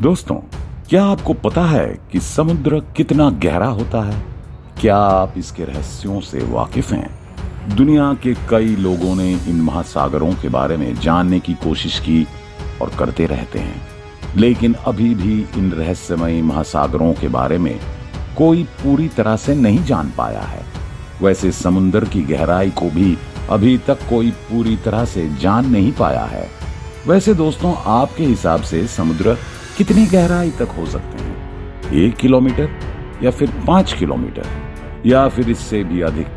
दोस्तों, क्या आपको पता है कि समुद्र कितना गहरा होता है? क्या आप इसके रहस्यों से वाकिफ हैं? दुनिया के कई लोगों ने इन महासागरों के बारे में जानने की कोशिश की और करते रहते हैं, लेकिन अभी भी इन रहस्यमय महासागरों के बारे में कोई पूरी तरह से नहीं जान पाया है। वैसे समुद्र की गहराई को भी अभी तक कोई पूरी तरह से जान नहीं पाया है। वैसे दोस्तों, आपके हिसाब से समुद्र कितनी गहराई तक हो सकते हैं? 1 किलोमीटर या फिर 5 किलोमीटर या फिर इससे भी अधिक?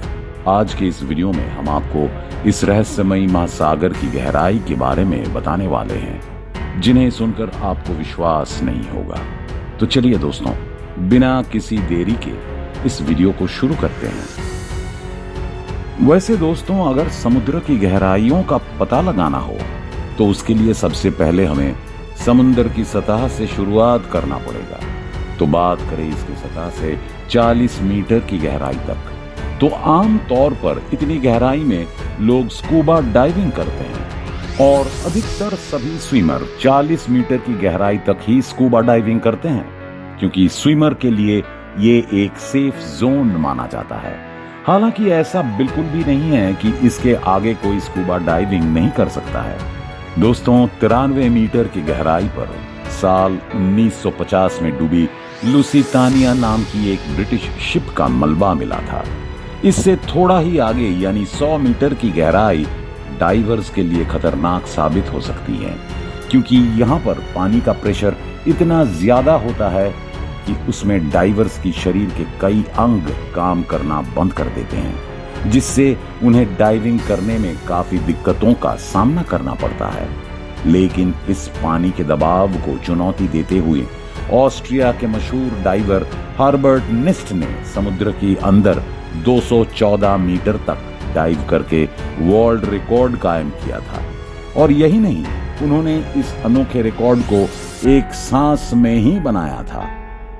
आज के इस वीडियो में हम आपको इस रहस्यमयी महासागर की गहराई के बारे में बताने वाले हैं, जिन्हें सुनकर आपको विश्वास नहीं होगा। तो चलिए दोस्तों, बिना किसी देरी के इस वीडियो को शुरू करते हैं। वैसे दोस्तों, अगर समुद्र की गहराइयों का पता लगाना हो तो उसके लिए सबसे पहले हमें समुद्र की सतह से शुरुआत करना पड़ेगा। तो बात करें इसकी सतह से 40 मीटर की गहराई तक, तो आम तौर पर इतनी गहराई में लोग स्कूबा डाइविंग करते हैं और अधिकतर सभी स्विमर 40 मीटर की गहराई तक ही स्कूबा डाइविंग करते हैं, क्योंकि स्विमर के लिए ये एक सेफ जोन माना जाता है। हालांकि ऐसा बिल्कुल भी नहीं है कि इसके आगे कोई स्कूबा डाइविंग नहीं कर सकता है। दोस्तों, 93 मीटर की गहराई पर साल 1950 में डूबी लुसितानिया नाम की एक ब्रिटिश शिप का मलबा मिला था। इससे थोड़ा ही आगे यानी 100 मीटर की गहराई डाइवर्स के लिए खतरनाक साबित हो सकती है, क्योंकि यहाँ पर पानी का प्रेशर इतना ज्यादा होता है कि उसमें डाइवर्स की शरीर के कई अंग काम करना बंद कर देते हैं, जिससे उन्हें डाइविंग करने में काफी दिक्कतों का सामना करना पड़ता है। लेकिन इस पानी के दबाव को चुनौती देते हुए ऑस्ट्रिया के मशहूर डाइवर हर्बर्ट निस्ट ने समुद्र के अंदर 214 मीटर तक डाइव करके वर्ल्ड रिकॉर्ड कायम किया था। और यही नहीं, उन्होंने इस अनोखे रिकॉर्ड को एक सांस में ही बनाया था।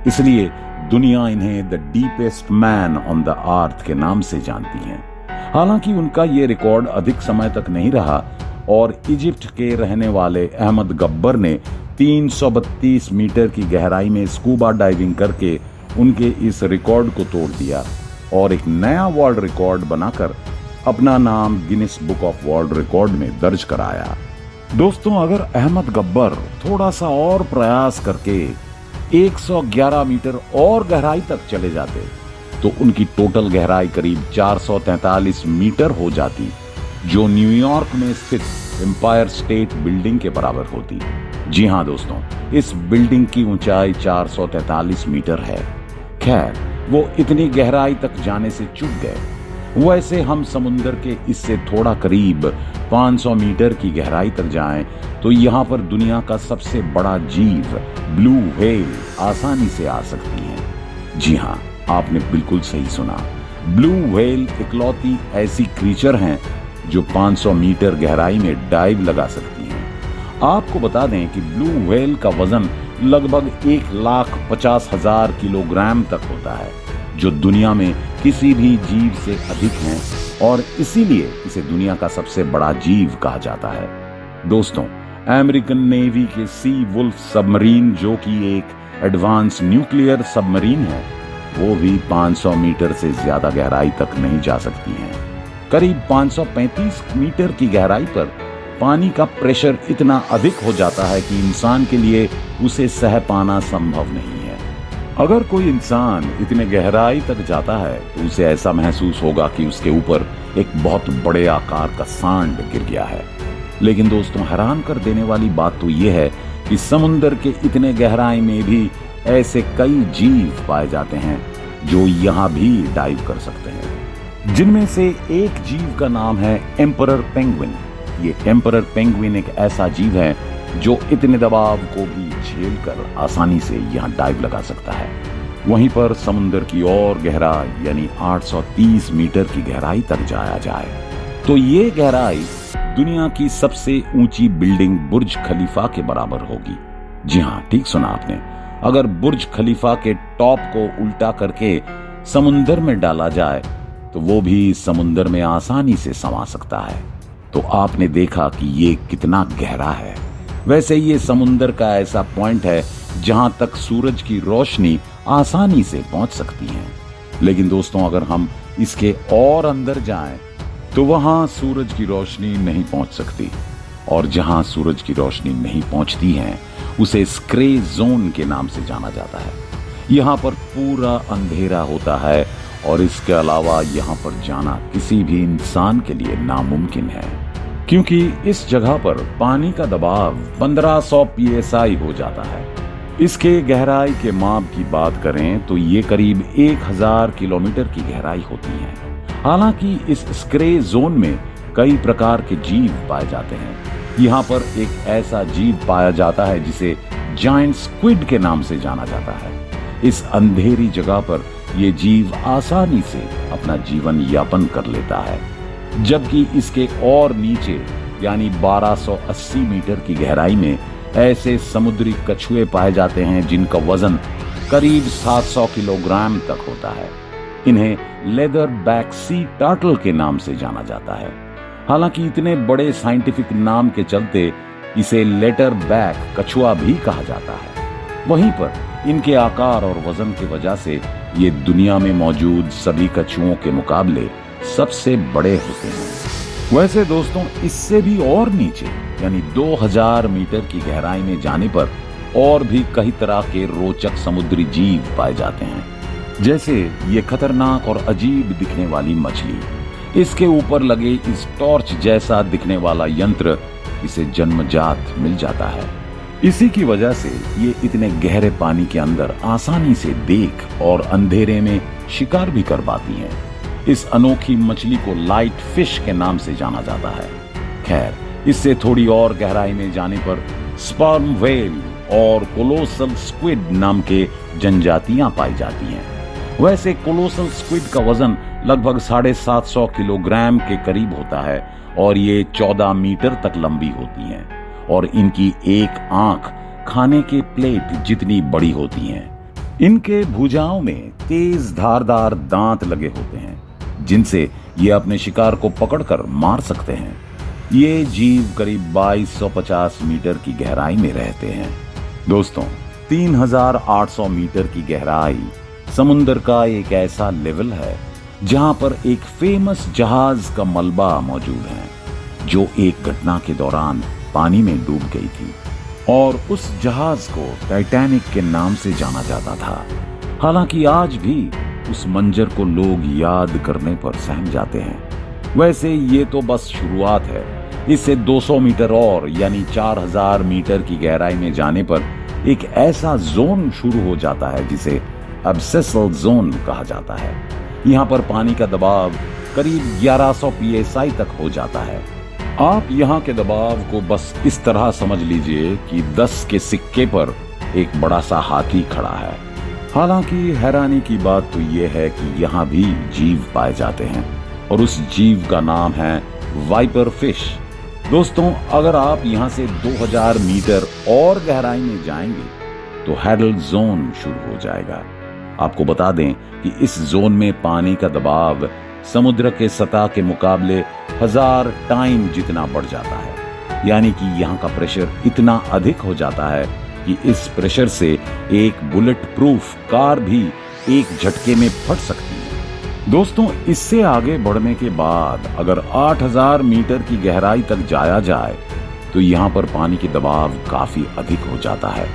इसलिए दुनिया इन्हें the deepest man on the earth के नाम से जानती है। हालांकि उनका ये रिकॉर्ड अधिक समय तक नहीं रहा और इजिप्ट के रहने वाले अहमद गब्बर ने 332 मीटर की गहराई में स्कूबा डाइविंग करके उनके इस रिकॉर्ड को तोड़ दिया और एक नया वर्ल्ड रिकॉर्ड बनाकर अपना नाम Guinness book of world record में दर्ज कराया। दोस्तों, अगर अहमद गब्बर थोड़ा सा और प्रयास करके 111 मीटर और गहराई तक चले जाते तो उनकी टोटल गहराई करीब 443 मीटर हो जाती, जो न्यूयॉर्क में स्थित एम्पायर स्टेट बिल्डिंग के बराबर होती। जी हां दोस्तों, इस बिल्डिंग की ऊंचाई 443 मीटर है। खैर, वो इतनी गहराई तक जाने से चूक गए। वैसे हम समुद्र के इससे थोड़ा करीब 500 मीटर की गहराई तक जाएं तो यहाँ पर दुनिया का सबसे बड़ा जीव ब्लू व्हेल आसानी से आ सकती है। जी हाँ, आपने बिल्कुल सही सुना। ब्लू व्हेल इकलौती ऐसी क्रीचर हैं जो 500 मीटर गहराई में डाइव लगा सकती हैं। आपको बता दें कि ब्लू व्हेल का वजन लगभग 1,50,000 किलोग्राम तक होता है, जो दुनिया में किसी भी जीव से अधिक है और इसीलिए इसे दुनिया का सबसे बड़ा जीव कहा जाता है। दोस्तों, अमेरिकन नेवी के सी वुल्फ सबमरीन, जो कि एक एडवांस न्यूक्लियर सबमरीन है, वो भी 500 मीटर से ज्यादा गहराई तक नहीं जा सकती है। करीब 535 मीटर की गहराई पर पानी का प्रेशर इतना अधिक हो जाता है कि इंसान के लिए उसे सह पाना संभव नहीं है। अगर कोई इंसान इतने गहराई तक जाता है तो उसे ऐसा महसूस होगा कि उसके ऊपर एक बहुत बड़े आकार का सांड गिर गया है। लेकिन दोस्तों, हैरान कर देने वाली बात तो यह है कि समुद्र के इतने गहराई में भी ऐसे कई जीव पाए जाते हैं जो यहाँ भी डाइव कर सकते हैं, जिनमें से एक जीव का नाम है एम्परर पेंगुइन। ये एम्परर पेंगुइन एक ऐसा जीव है जो इतने दबाव को भी झेलकर आसानी से यहाँ डाइव लगा सकता है। वहीं पर समुद्र की और गहराई यानी 830 मीटर की गहराई तक जाया जाए तो ये गहराई दुनिया की सबसे ऊंची बिल्डिंग बुर्ज खलीफा के बराबर होगी। जी हाँ, ठीक सुना आपने। अगर बुर्ज खलीफा के टॉप को उल्टा करके समुद्र में डाला जाए तो वो भी समुद्र में आसानी से समा सकता है। तो आपने देखा कि ये कितना गहरा है। वैसे ये समुद्र का ऐसा पॉइंट है जहां तक सूरज की रोशनी आसानी से पहुंच सकती है। लेकिन दोस्तों, अगर हम इसके और अंदर जाएं तो वहां सूरज की रोशनी नहीं पहुंच सकती, और जहां सूरज की रोशनी नहीं पहुंचती है उसे स्क्रे जोन के नाम से जाना जाता है। यहाँ पर पूरा अंधेरा होता है, और इसके अलावा यहाँ पर जाना किसी भी इंसान के लिए नामुमकिन है, क्योंकि इस जगह पर पानी का दबाव 1500 psi हो जाता है। इसके गहराई के माप की बात करें तो ये करीब 1000 किलोमीटर की गहराई होती है। हालांकि इस स्क्रे जोन में कई प्रकार के जीव पाए जाते हैं। यहाँ पर एक ऐसा जीव पाया जाता है जिसे जायंट स्क्विड के नाम से जाना जाता है। इस अंधेरी जगह पर यह जीव आसानी से अपना जीवन यापन कर लेता है, जबकि इसके और नीचे यानी 1280 मीटर की गहराई में ऐसे समुद्री कछुए पाए जाते हैं जिनका वजन करीब 700 किलोग्राम तक होता है। इन्हें लेदर बैक सी टर्टल के नाम से जाना जाता है। हालांकि इतने बड़े साइंटिफिक नाम के चलते इसे लेटर बैक कछुआ भी कहा जाता है। वहीं पर इनके आकार और वजन की वजह से ये दुनिया में मौजूद सभी कछुओं के मुकाबले सबसे बड़े होते हैं। वैसे दोस्तों, इससे भी और नीचे यानी 2000 मीटर की गहराई में जाने पर और भी कई तरह के रोचक समुद्री जीव पाए जाते हैं, जैसे ये खतरनाक और अजीब दिखने वाली मछली। इसके ऊपर लगे इस टॉर्च जैसा दिखने वाला यंत्र इसे जन्मजात मिल जाता है। इसी की वजह से ये इतने गहरे पानी के अंदर आसानी से देख और अंधेरे में शिकार भी कर पाती हैं। इस अनोखी मछली को लाइट फिश के नाम से जाना जाता है। खैर, इससे थोड़ी और गहराई में जाने पर स्पर्म व्हेल और कोलोसल स्क्विड नाम के जनजातियां पाई जाती हैं। वैसे कोलोसल स्क्विड का वजन लगभग 750 किलोग्राम के करीब होता है, और ये 14 मीटर तक लंबी होती हैं, और इनकी एक आंख खाने के प्लेट जितनी बड़ी होती हैं। इनके भुजाओं में तेज धारदार दांत लगे होते हैं, जिनसे ये अपने शिकार को पकड़कर मार सकते हैं। ये जीव करीब 2250 मीटर की गहराई में रहते हैं। दोस्तों, 3800 मीटर की गहराई समुद्र का एक ऐसा लेवल है जहां पर एक फेमस जहाज का मलबा मौजूद है, जो एक घटना के दौरान पानी में डूब गई थी, और उस जहाज को टाइटैनिक के नाम से जाना जाता था। हालांकि आज भी उस मंजर को लोग याद करने पर सहम जाते हैं। वैसे ये तो बस शुरुआत है। इससे 200 मीटर और यानी 4000 मीटर की गहराई में जाने पर एक ऐसा जोन शुरू हो जाता है जिसे अब्सिसल जोन कहा जाता है। यहाँ पर पानी का दबाव करीब 1100 psi तक हो जाता है। आप यहाँ के दबाव को बस इस तरह समझ लीजिए कि 10 के सिक्के पर एक बड़ा सा हाथी खड़ा है। हालांकि हैरानी की बात तो यह है कि यहाँ भी जीव पाए जाते हैं, और उस जीव का नाम है वाइपर फिश। दोस्तों, अगर आप यहाँ से 2000 मीटर और गहराई में जाएंगे तो हैडल जोन शुरू हो जाएगा। आपको बता दें कि इस जोन में पानी का दबाव समुद्र के सतह के मुकाबले 1000 टाइम जितना बढ़ जाता है। यानी कि यहाँ का प्रेशर इतना अधिक हो जाता है कि इस प्रेशर से एक बुलेट प्रूफ कार भी एक झटके में फट सकती है। दोस्तों, इससे आगे बढ़ने के बाद अगर 8000 मीटर की गहराई तक जाया जाए तो यहाँ पर पानी के दबाव काफी अधिक हो जाता है।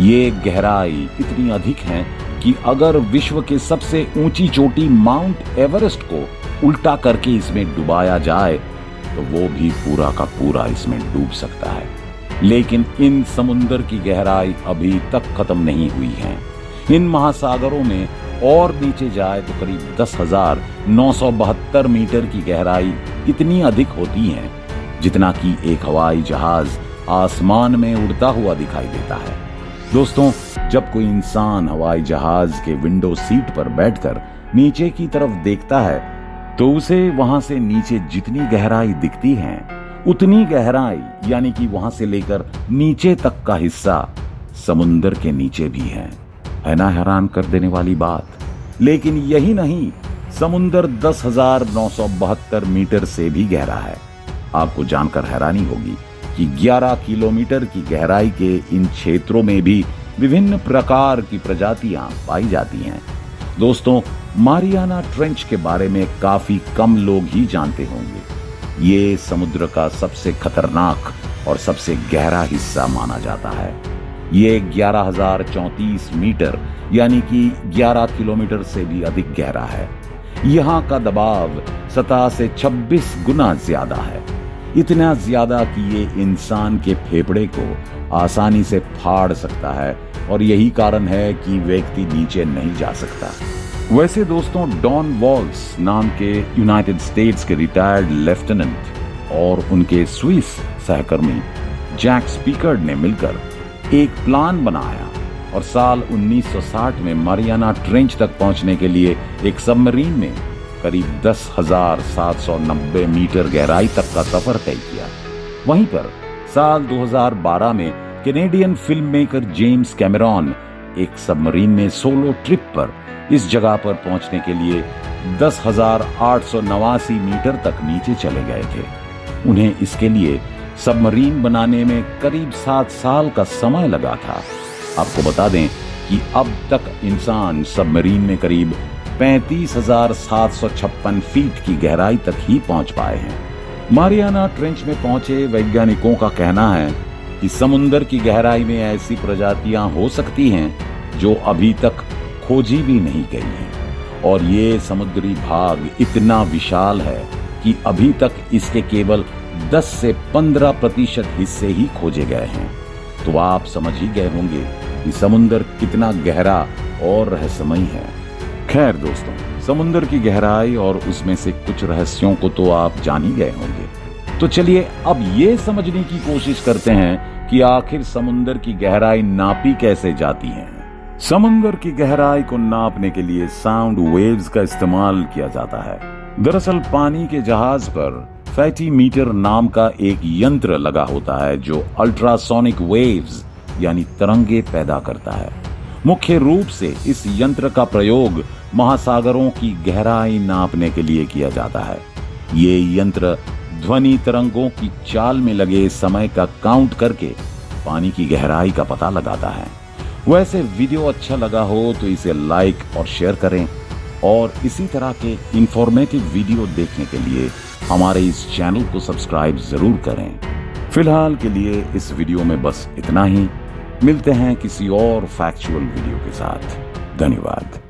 ये गहराई इतनी अधिक है कि अगर विश्व के सबसे ऊंची चोटी माउंट एवरेस्ट को उल्टा करके इसमें डुबाया जाए तो वो भी पूरा का पूरा इसमें डूब सकता है। लेकिन इन समुद्र की गहराई अभी तक खत्म नहीं हुई है। इन महासागरों में और नीचे जाए तो करीब 10,972 मीटर की गहराई इतनी अधिक होती है जितना कि एक हवाई जहाज आसमान में उड़ता हुआ दिखाई देता है। दोस्तों, जब कोई इंसान हवाई जहाज के विंडो सीट पर बैठकर नीचे की तरफ देखता है तो उसे वहां से नीचे जितनी गहराई दिखती है उतनी गहराई यानी कि वहां से लेकर नीचे तक का हिस्सा समुद्र के नीचे भी है ना हैरान कर देने वाली बात। लेकिन यही नहीं, समुद्र 10,972 मीटर से भी गहरा है। आपको जानकर हैरानी होगी कि 11 किलोमीटर की गहराई के इन क्षेत्रों में भी विभिन्न प्रकार की प्रजातियां पाई जाती हैं। दोस्तों, मारियाना ट्रेंच के बारे में काफी कम लोग ही जानते होंगे। ये समुद्र का सबसे खतरनाक और सबसे गहरा हिस्सा माना जाता है। ये 11,034 मीटर यानी कि 11 किलोमीटर से भी अधिक गहरा है। यहाँ का दबाव सतह से 26 गुना ज्यादा है, इतना ज्यादा कि ये इंसान के फेफड़े को आसानी से फाड़ सकता है और यही कारण है कि व्यक्ति नीचे नहीं जा सकता। वैसे दोस्तों, डॉन वॉल्स नाम के यूनाइटेड स्टेट्स के रिटायर्ड लेफ्टिनेंट और उनके स्विस सहकर्मी जैक स्पीकर ने मिलकर एक प्लान बनाया और साल 1960 में मारियाना ट्रेंच तक पहुंचने के लिए एक सबमरीन में करीब 10,790 मीटर गहराई तक का सफर तय किया। वहीं पर साल 2012 में Canadian film maker James Cameron एक सबमरीन में सोलो ट्रिप पर इस जगह पर पहुंचने के लिए 10,889 मीटर तक नीचे चले गए थे। उन्हें इसके लिए सबमरीन बनाने में करीब 7 साल का समय लगा था। आपको बता दें कि अब तक इंसान सबमरीन में करीब 35,756 फीट की गहराई तक ही पहुंच पाए हैं। मारियाना ट्रेंच में पहुंचे वैज्ञानिकों का कहना है कि समुद्र की गहराई में ऐसी प्रजातियां हो सकती हैं जो अभी तक खोजी भी नहीं गई हैं, और ये समुद्री भाग इतना विशाल है कि अभी तक इसके केवल 10 से 15% हिस्से ही खोजे गए हैं। तो आप समझ ही गए होंगे कि समुद्र कितना गहरा और रहस्यमयी है। खैर दोस्तों, समुद्र की गहराई और उसमें से कुछ रहस्यों को तो आप जान ही गए होंगे। तो चलिए अब ये समझने की कोशिश करते हैं कि आखिर समुद्र की गहराई नापी कैसे जाती है। समुद्र की गहराई को नापने के लिए साउंड वेव्स का इस्तेमाल किया जाता है। दरअसल पानी के जहाज पर फैटीमीटर नाम का एक यंत्र लगा होता है जो अल्ट्रासोनिक वेव्स यानी तरंगे पैदा करता है। मुख्य रूप से इस यंत्र का प्रयोग महासागरों की गहराई नापने के लिए किया जाता है। ये यंत्र ध्वनि तरंगों की चाल में लगे समय का काउंट करके पानी की गहराई का पता लगाता है। वैसे वीडियो अच्छा लगा हो तो इसे लाइक और शेयर करें, और इसी तरह के इंफॉर्मेटिव वीडियो देखने के लिए हमारे इस चैनल को सब्सक्राइब जरूर करें। फिलहाल के लिए इस वीडियो में बस इतना ही। मिलते हैं किसी और फैक्चुअल वीडियो के साथ। धन्यवाद।